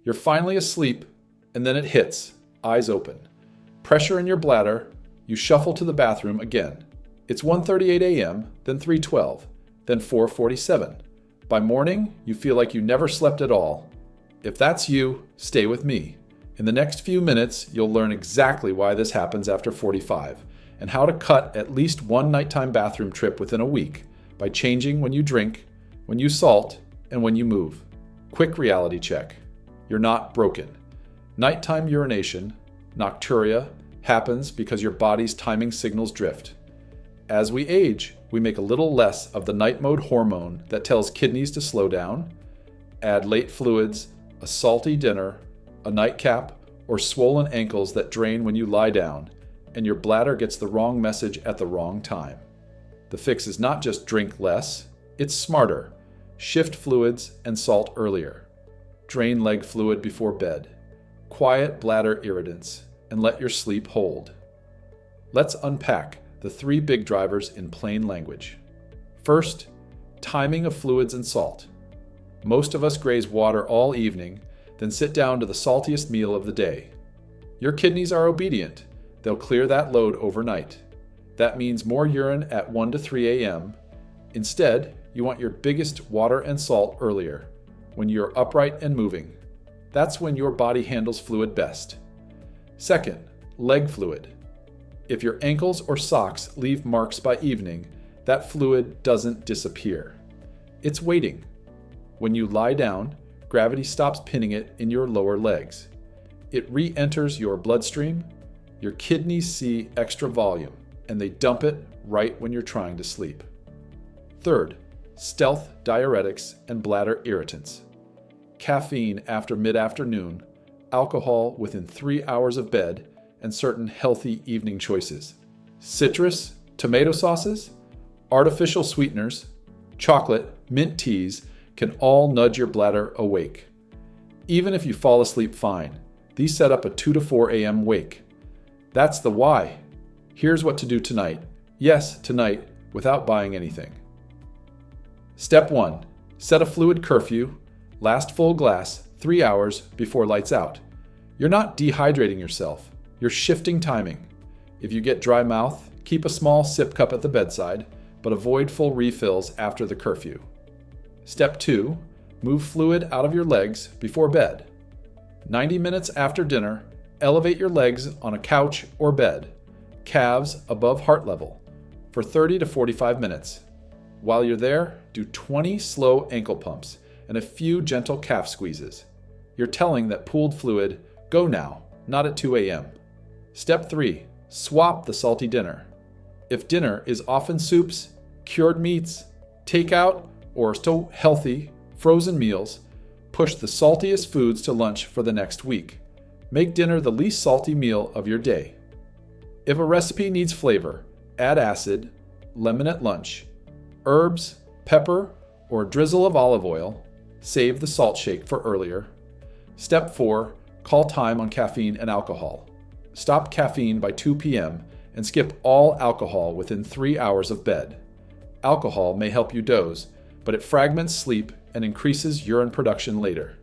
You're finally asleep, and then it hits, eyes open. Pressure in your bladder, you shuffle to the bathroom again. It's 1:38 a.m., then 3:12, then 4:47. By morning, you feel like you never slept at all. If that's you, stay with me. In the next few minutes, you'll learn exactly why this happens after 45, and how to cut at least one nighttime bathroom trip within a week by changing when you drink, when you salt, and when you move. Quick reality check. You're not broken. Nighttime urination, nocturia, happens because your body's timing signals drift. As we age, we make a little less of the night mode hormone that tells kidneys to slow down. Add late fluids, a salty dinner, a nightcap, or swollen ankles that drain when you lie down, and your bladder gets the wrong message at the wrong time. The fix is not just drink less, it's smarter. Shift fluids and salt earlier. Drain leg fluid before bed. Quiet bladder irritants, and let your sleep hold. Let's unpack the 3 big drivers in plain language. First, timing of fluids and salt. Most of us graze water all evening, then sit down to the saltiest meal of the day. Your kidneys are obedient. They'll clear that load overnight. That means more urine at 1 to 3 a.m. Instead, you want your biggest water and salt earlier, when you're upright and moving. That's when your body handles fluid best. Second, leg fluid. If your ankles or socks leave marks by evening, that fluid doesn't disappear. It's waiting. When you lie down, gravity stops pinning it in your lower legs. It re-enters your bloodstream. Your kidneys see extra volume, and they dump it right when you're trying to sleep. Third, stealth diuretics and bladder irritants. Caffeine after mid-afternoon, alcohol within 3 hours of bed, and certain healthy evening choices. Citrus, tomato sauces, artificial sweeteners, chocolate, mint teas can all nudge your bladder awake. Even if you fall asleep fine, these set up a 2 to 4 a.m. wake. That's the why. Here's what to do tonight. Yes, tonight, without buying anything. Step 1. Set a fluid curfew. Last full glass 3 hours before lights out. You're not dehydrating yourself. You're shifting timing. If you get dry mouth, keep a small sip cup at the bedside, but avoid full refills after the curfew. Step 2. Move fluid out of your legs before bed. 90 minutes after dinner, elevate your legs on a couch or bed, calves above heart level, for 30 to 45 minutes. While you're there, do 20 slow ankle pumps and a few gentle calf squeezes. You're telling that pooled fluid, go now, not at 2 a.m. Step 3. Swap the salty dinner. If dinner is often soups, cured meats, takeout, or still healthy, frozen meals, push the saltiest foods to lunch for the next week. Make dinner the least salty meal of your day. If a recipe needs flavor, add acid, lemon at lunch, herbs, pepper, or a drizzle of olive oil. Save the salt shake for earlier. Step 4. Call time on caffeine and alcohol. Stop caffeine by 2 p.m. and skip all alcohol within 3 hours of bed. Alcohol may help you doze, but it fragments sleep and increases urine production later.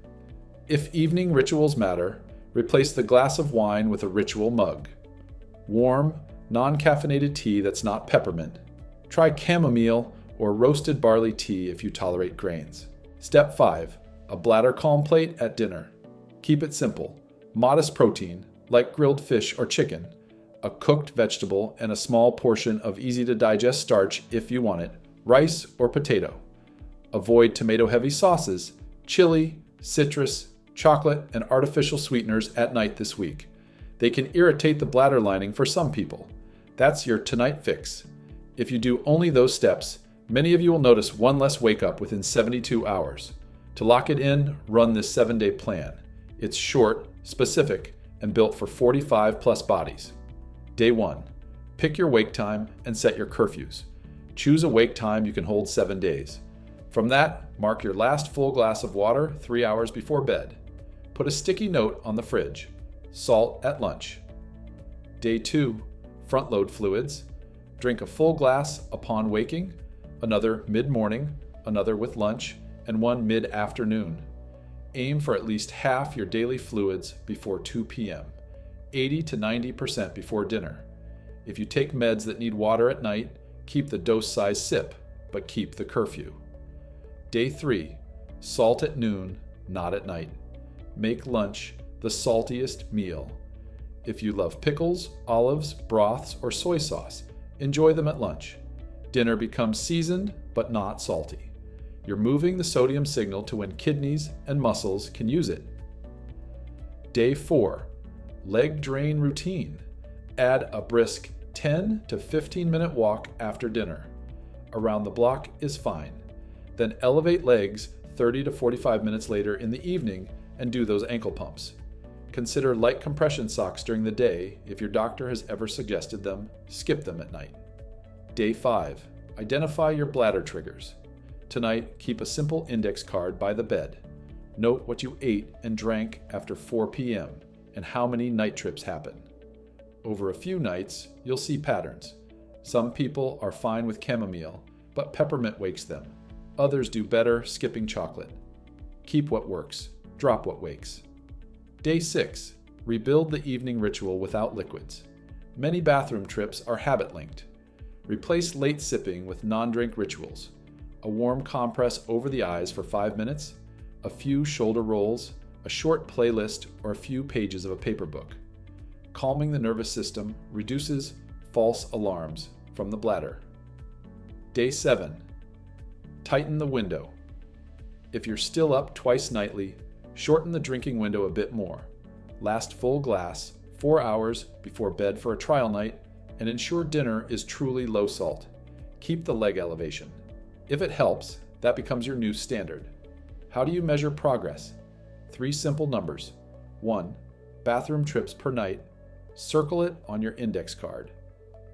If evening rituals matter, replace the glass of wine with a ritual mug. Warm, non-caffeinated tea that's not peppermint. Try chamomile or roasted barley tea if you tolerate grains. Step 5. A bladder calm plate at dinner. Keep it simple. Modest protein, like grilled fish or chicken, a cooked vegetable, and a small portion of easy-to-digest starch if you want it, rice or potato. Avoid tomato-heavy sauces, chili, citrus, chocolate, and artificial sweeteners at night this week. They can irritate the bladder lining for some people. That's your tonight fix. If you do only those steps, many of you will notice one less wake-up within 72 hours. To lock it in, run this 7-day plan. It's short, specific, and built for 45-plus bodies. Day 1. Pick your wake time and set your curfews. Choose a wake time you can hold 7 days. From that, mark your last full glass of water 3 hours before bed. Put a sticky note on the fridge. Salt at lunch. Day 2. Front-load fluids. Drink a full glass upon waking, another mid-morning, another with lunch, and one mid-afternoon. Aim for at least half your daily fluids before 2 p.m., 80 to 90% before dinner. If you take meds that need water at night, keep the dose size sip, but keep the curfew. Day 3. Salt at noon, not at night. Make lunch the saltiest meal. If you love pickles, olives, broths, or soy sauce, enjoy them at lunch. Dinner becomes seasoned, but not salty. You're moving the sodium signal to when kidneys and muscles can use it. Day 4. Leg drain routine. Add a brisk 10 to 15 minute walk after dinner. Around the block is fine. Then elevate legs 30 to 45 minutes later in the evening and do those ankle pumps. Consider light compression socks during the day. If your doctor has ever suggested them, skip them at night. Day 5. Identify your bladder triggers. Tonight, keep a simple index card by the bed. Note what you ate and drank after 4 p.m. and how many night trips happen. Over a few nights, you'll see patterns. Some people are fine with chamomile, but peppermint wakes them. Others do better skipping chocolate. Keep what works, drop what wakes. Day 6. Rebuild the evening ritual without liquids. Many bathroom trips are habit-linked. Replace late sipping with non-drink rituals. A warm compress over the eyes for 5 minutes, a few shoulder rolls, a short playlist, or a few pages of a paper book. Calming the nervous system reduces false alarms from the bladder. Day 7. Tighten the window. If you're still up twice nightly, shorten the drinking window a bit more. Last full glass 4 hours before bed for a trial night, and ensure dinner is truly low salt. Keep the leg elevation. If it helps, that becomes your new standard. How do you measure progress? 3 simple numbers. 1. Bathroom trips per night. Circle it on your index card.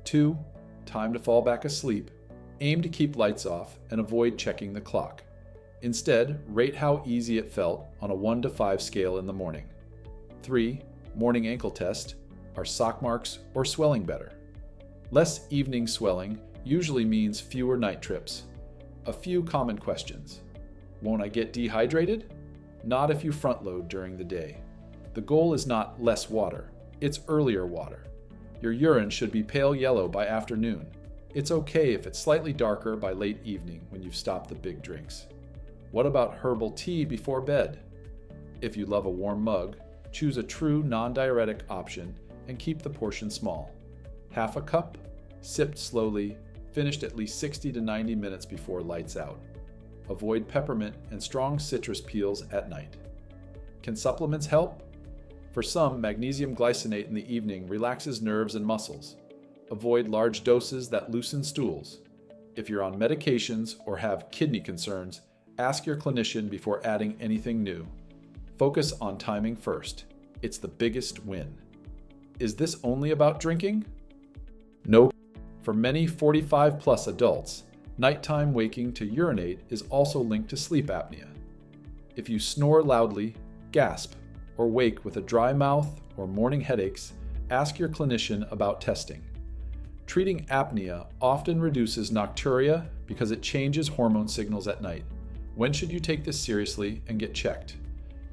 2. Time to fall back asleep. Aim to keep lights off and avoid checking the clock. Instead, rate how easy it felt on a 1 to 5 scale in the morning. 3. Morning ankle test. Are sock marks or swelling better? Less evening swelling usually means fewer night trips. A few common questions. Won't I get dehydrated? Not if you front load during the day. The goal is not less water, it's earlier water. Your urine should be pale yellow by afternoon. It's okay if it's slightly darker by late evening when you've stopped the big drinks. What about herbal tea before bed? If you love a warm mug, choose a true non-diuretic option and keep the portion small. Half a cup, sipped slowly, finished at least 60 to 90 minutes before lights out. Avoid peppermint and strong citrus peels at night. Can supplements help? For some, magnesium glycinate in the evening relaxes nerves and muscles. Avoid large doses that loosen stools. If you're on medications or have kidney concerns, ask your clinician before adding anything new. Focus on timing first. It's the biggest win. Is this only about drinking? No. For many 45-plus adults, nighttime waking to urinate is also linked to sleep apnea. If you snore loudly, gasp, or wake with a dry mouth or morning headaches, ask your clinician about testing. Treating apnea often reduces nocturia because it changes hormone signals at night. When should you take this seriously and get checked?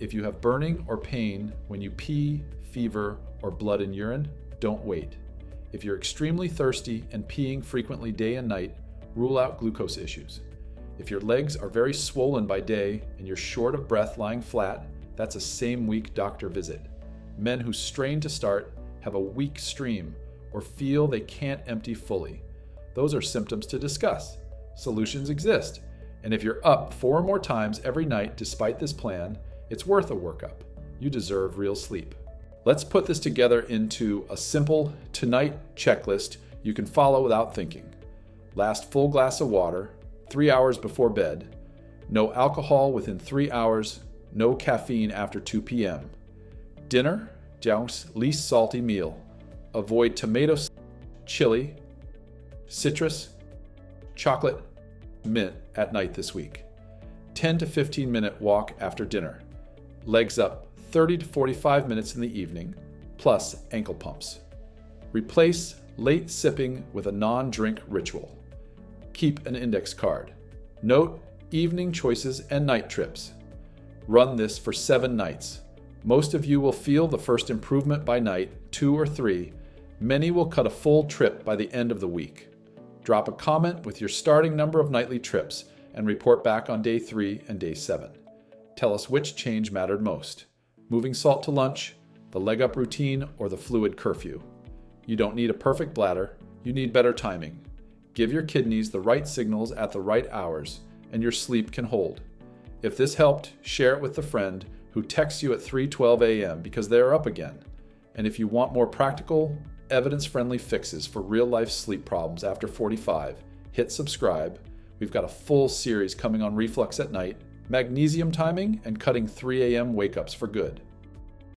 If you have burning or pain when you pee, fever, or blood in urine, don't wait. If you're extremely thirsty and peeing frequently day and night, rule out glucose issues. If your legs are very swollen by day and you're short of breath lying flat, that's a same-week doctor visit. Men who strain to start, have a weak stream, or feel they can't empty fully. Those are symptoms to discuss. Solutions exist. And if you're up 4 or more times every night despite this plan, it's worth a workup. You deserve real sleep. Let's put this together into a simple tonight checklist you can follow without thinking. Last full glass of water, 3 hours before bed. No alcohol within 3 hours. No caffeine after 2 p.m. Dinner, Jiang's least salty meal. Avoid tomato, chili, citrus, chocolate, mint at night this week. 10 to 15 minute walk after dinner. Legs up 30 to 45 minutes in the evening, plus ankle pumps. Replace late sipping with a non-drink ritual. Keep an index card. Note evening choices and night trips. Run this for 7 nights. Most of you will feel the first improvement by night 2 or 3. Many will cut a full trip by the end of the week. Drop a comment with your starting number of nightly trips and report back on day 3 and day 7. Tell us which change mattered most: moving salt to lunch, the leg up routine, or the fluid curfew. You don't need a perfect bladder, you need better timing. Give your kidneys the right signals at the right hours, and your sleep can hold. If this helped, share it with the friend who texts you at 3:12 a.m. because they are up again. And if you want more practical, evidence-friendly fixes for real-life sleep problems after 45, hit subscribe. We've got a full series coming on reflux at night, magnesium timing, and cutting 3 a.m. wake-ups for good.